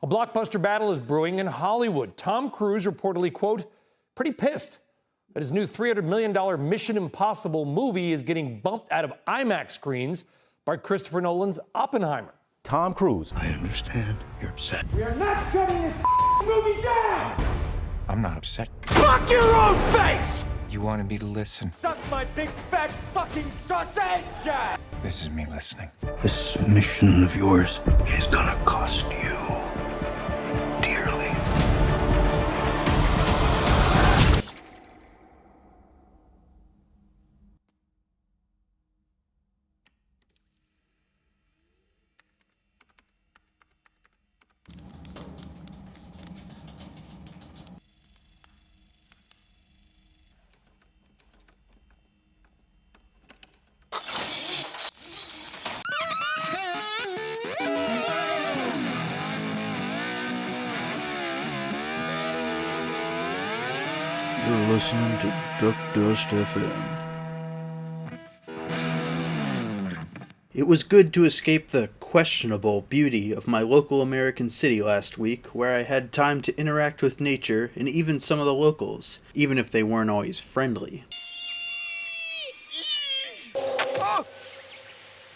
A blockbuster battle is brewing in Hollywood. Tom Cruise reportedly, quote, pretty pissed that his new $300 million Mission Impossible movie is getting bumped out of IMAX screens by Christopher Nolan's Oppenheimer. Tom Cruise. I understand you're upset. We are not shutting this movie down! I'm not upset. Fuck your own face! You wanted me to listen. Suck my big fat fucking sausage! This is me listening. This mission of yours is gonna cost you dearly. You're listening to Duck Dust FM. It was good to escape the questionable beauty of my local American city last week, where I had time to interact with nature and even some of the locals, even if they weren't always friendly.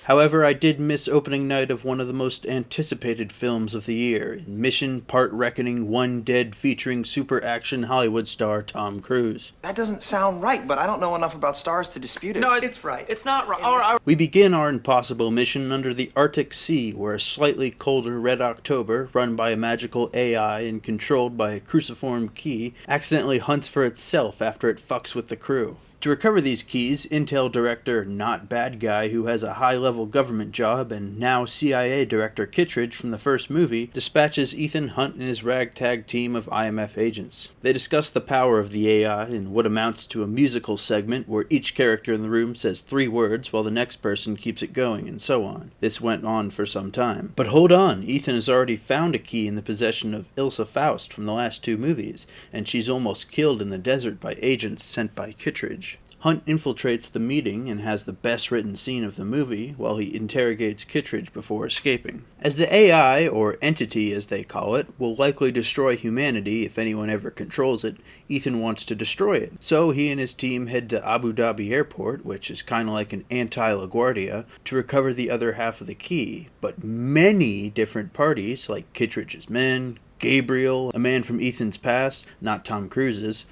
However, I did miss opening night of one of the most anticipated films of the year, Mission Part Reckoning 1 Dead, featuring super action Hollywood star Tom Cruise. That doesn't sound right, but I don't know enough about stars to dispute it. No, it's right. It's not right. We begin our impossible mission under the Arctic Sea, where a slightly colder red October, run by a magical AI and controlled by a cruciform key, accidentally hunts for itself after it fucks with the crew. To recover these keys, Intel Director Not Bad Guy, who has a high-level government job, and now CIA Director Kittredge from the first movie, dispatches Ethan Hunt and his ragtag team of IMF agents. They discuss the power of the AI in what amounts to a musical segment where each character in the room says 3 words while the next person keeps it going, and so on. This went on for some time. But hold on, Ethan has already found a key in the possession of Ilsa Faust from the last 2 movies, and she's almost killed in the desert by agents sent by Kittredge. Hunt infiltrates the meeting and has the best written scene of the movie while he interrogates Kittredge before escaping. As the AI, or entity as they call it, will likely destroy humanity if anyone ever controls it, Ethan wants to destroy it. So he and his team head to Abu Dhabi Airport, which is kinda like an anti-LaGuardia, to recover the other half of the key. But many different parties, like Kittredge's men, Gabriel, a man from Ethan's past, not Tom Cruise's,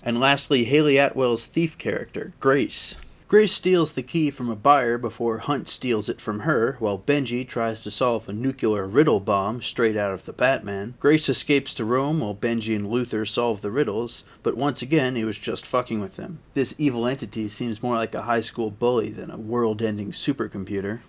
and lastly, Haley Atwell's thief character, Grace. Grace steals the key from a buyer before Hunt steals it from her, while Benji tries to solve a nuclear riddle bomb straight out of the Batman. Grace escapes to Rome while Benji and Luther solve the riddles, but once again, he was just fucking with them. This evil entity seems more like a high school bully than a world-ending supercomputer.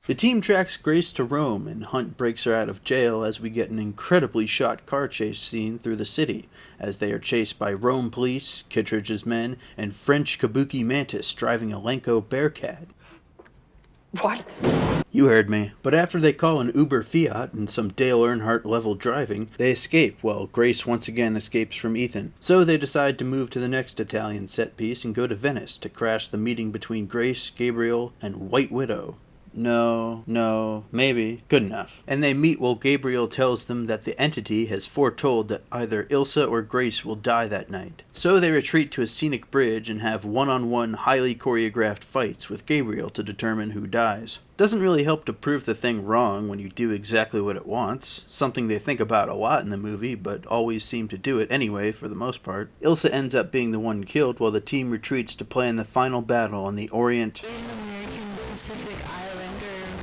The team tracks Grace to Rome, and Hunt breaks her out of jail as we get an incredibly shot car chase scene through the city, as they are chased by Rome police, Kittredge's men, and French Kabuki Mantis driving a Lenko Bearcat. What? You heard me. But after they call an Uber Fiat and some Dale Earnhardt level driving, they escape while Grace once again escapes from Ethan. So they decide to move to the next Italian set piece and go to Venice to crash the meeting between Grace, Gabriel, and White Widow. No, maybe. Good enough. And they meet while Gabriel tells them that the entity has foretold that either Ilsa or Grace will die that night. So they retreat to a scenic bridge and have one-on-one highly choreographed fights with Gabriel to determine who dies. Doesn't really help to prove the thing wrong when you do exactly what it wants, something they think about a lot in the movie, but always seem to do it anyway for the most part. Ilsa ends up being the one killed while the team retreats to plan the final battle on the Orient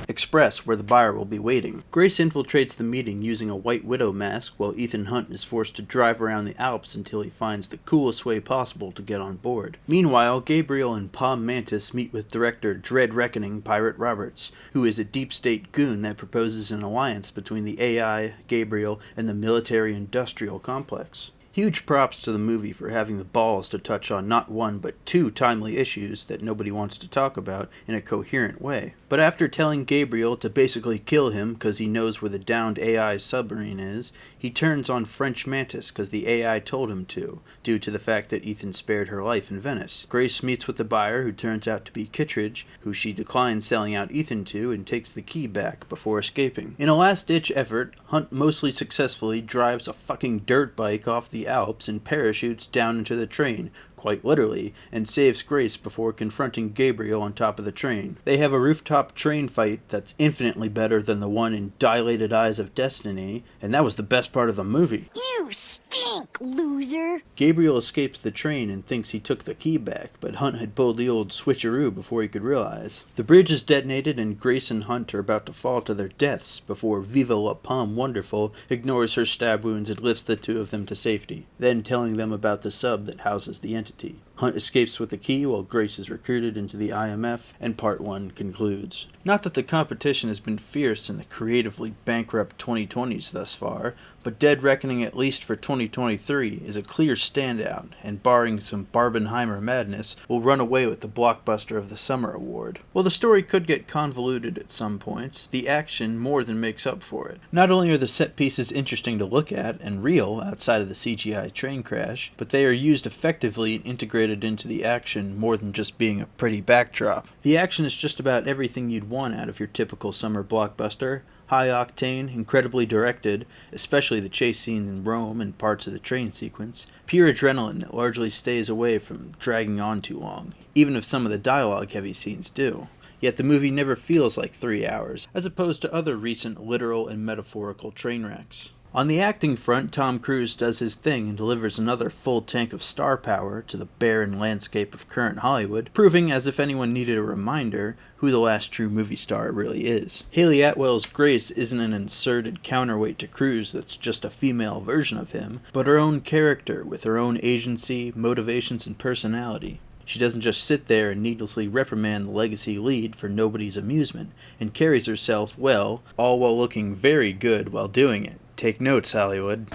Express, where the buyer will be waiting. Grace infiltrates the meeting using a White Widow mask, while Ethan Hunt is forced to drive around the Alps until he finds the coolest way possible to get on board. Meanwhile, Gabriel and Palm Mantis meet with director Dread Reckoning Pirate Roberts, who is a deep state goon that proposes an alliance between the AI, Gabriel, and the military-industrial complex. Huge props to the movie for having the balls to touch on not one but two timely issues that nobody wants to talk about in a coherent way. But after telling Gabriel to basically kill him because he knows where the downed AI submarine is, he turns on French Mantis because the AI told him to, due to the fact that Ethan spared her life in Venice. Grace meets with the buyer, who turns out to be Kittredge, who she declines selling out Ethan to and takes the key back before escaping. In a last-ditch effort, Hunt mostly successfully drives a fucking dirt bike off the Alps and parachutes down into the train, quite literally, and saves Grace before confronting Gabriel on top of the train. They have a rooftop train fight that's infinitely better than the one in Dilated Eyes of Destiny, and that was the best part of the movie. You stink, loser! Gabriel escapes the train and thinks he took the key back, but Hunt had pulled the old switcheroo before he could realize. The bridge is detonated and Grace and Hunt are about to fall to their deaths before Viva La Pomme Wonderful ignores her stab wounds and lifts the two of them to safety, then telling them about the sub that houses the entity. Hunt escapes with the key while Grace is recruited into the IMF, and Part 1 concludes. Not that the competition has been fierce in the creatively bankrupt 2020s thus far, but Dead Reckoning, at least for 2023, is a clear standout, and barring some Barbenheimer madness, will run away with the Blockbuster of the Summer award. While the story could get convoluted at some points, the action more than makes up for it. Not only are the set pieces interesting to look at and real outside of the CGI train crash, but they are used effectively and integrated into the action more than just being a pretty backdrop. The action is just about everything you'd want out of your typical summer blockbuster. High octane, incredibly directed, especially the chase scene in Rome and parts of the train sequence. Pure adrenaline that largely stays away from dragging on too long, even if some of the dialogue-heavy scenes do. Yet the movie never feels like 3 hours, as opposed to other recent literal and metaphorical train wrecks. On the acting front, Tom Cruise does his thing and delivers another full tank of star power to the barren landscape of current Hollywood, proving, as if anyone needed a reminder, who the last true movie star really is. Haley Atwell's Grace isn't an inserted counterweight to Cruise that's just a female version of him, but her own character with her own agency, motivations, and personality. She doesn't just sit there and needlessly reprimand the legacy lead for nobody's amusement, and carries herself well, all while looking very good while doing it. Take notes, Hollywood.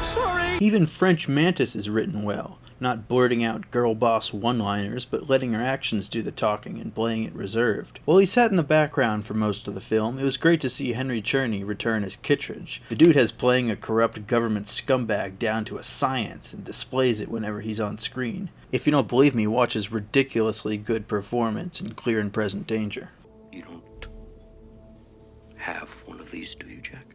Sorry! Even French Mantis is written well, not blurting out girl boss one-liners, but letting her actions do the talking and playing it reserved. While he sat in the background for most of the film, it was great to see Henry Czerny return as Kittredge. The dude has playing a corrupt government scumbag down to a science and displays it whenever he's on screen. If you don't believe me, watch his ridiculously good performance in Clear and Present Danger. You don't have one of these, do you, Jack?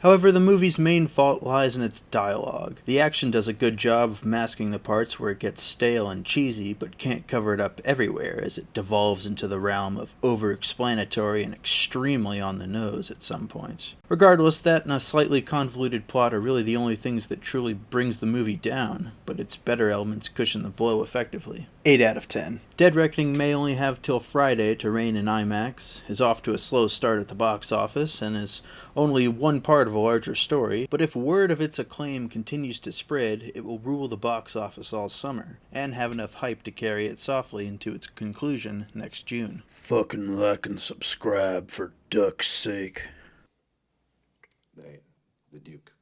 However, the movie's main fault lies in its dialogue. The action does a good job of masking the parts where it gets stale and cheesy, but can't cover it up everywhere as it devolves into the realm of over-explanatory and extremely on the nose at some points. Regardless, that and a slightly convoluted plot are really the only things that truly brings the movie down, but its better elements cushion the blow effectively. 8 out of 10. Dead Reckoning may only have till Friday to reign in IMAX, is off to a slow start at the box office, and is only one part of a larger story, but if word of its acclaim continues to spread, it will rule the box office all summer, and have enough hype to carry it softly into its conclusion next June. Fucking like and subscribe for duck's sake. The Duke.